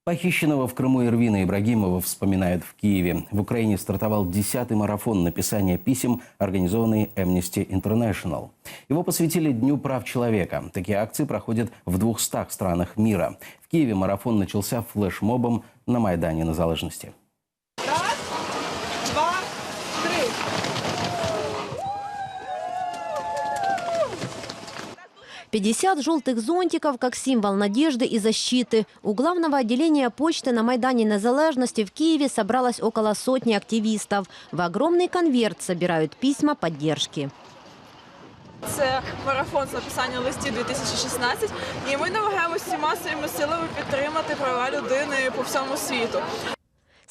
Похищенного в Крыму Эрвина Ибрагимова вспоминают в Киеве. В Украине стартовал 10-й марафон написания писем, организованный Amnesty International. Его посвятили Дню прав человека. Такие акции проходят в 200 странах мира. В Киеве марафон начался флешмобом на Майдане Незалежности. 50 желтых зонтиков как символ надежды и защиты. У главного отделения почты на Майдане Незалежности в Киеве собралось около сотни активистов. В огромный конверт собирают письма поддержки. Це марафон з написання листів 2016, і ми намагаємося всіма своїми силами підтримати права людини по всьому світу.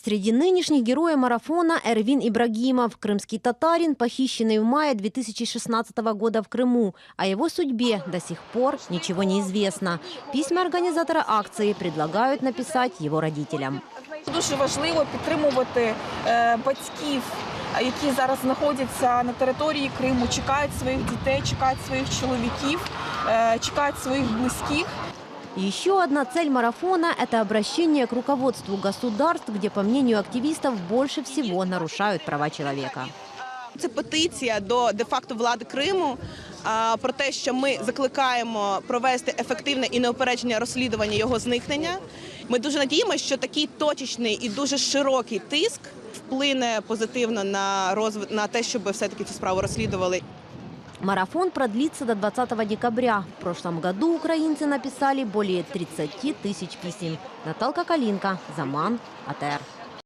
Среди нынешних героев марафона Эрвин Ибрагимов, крымский татарин, похищенный в мае 2016 года в Крыму. О его судьбе до сих пор ничего не известно. Письма организатора акции предлагают написать его родителям. Дуже важливо підтримувати батьків, які зараз знаходяться на території Криму, чекають своїх дітей, чекають своїх чоловіків, чекають своїх близьких. Еще одна цель марафона – это обращение к руководству государств, где, по мнению активистов, больше всего нарушают права человека. Це петиція до де-факто влади Криму про те, що ми закликаємо провести ефективне і неупереджене розслідування його зникнення. Ми дуже надіємося, що такий точечний і дуже широкий тиск вплине позитивно на те, щоб все-таки цю справу розслідували. Марафон продлится до 20 декабря. В прошлом году украинцы написали более 30 тысяч писем. Наталка Калинка, Заман, АТР.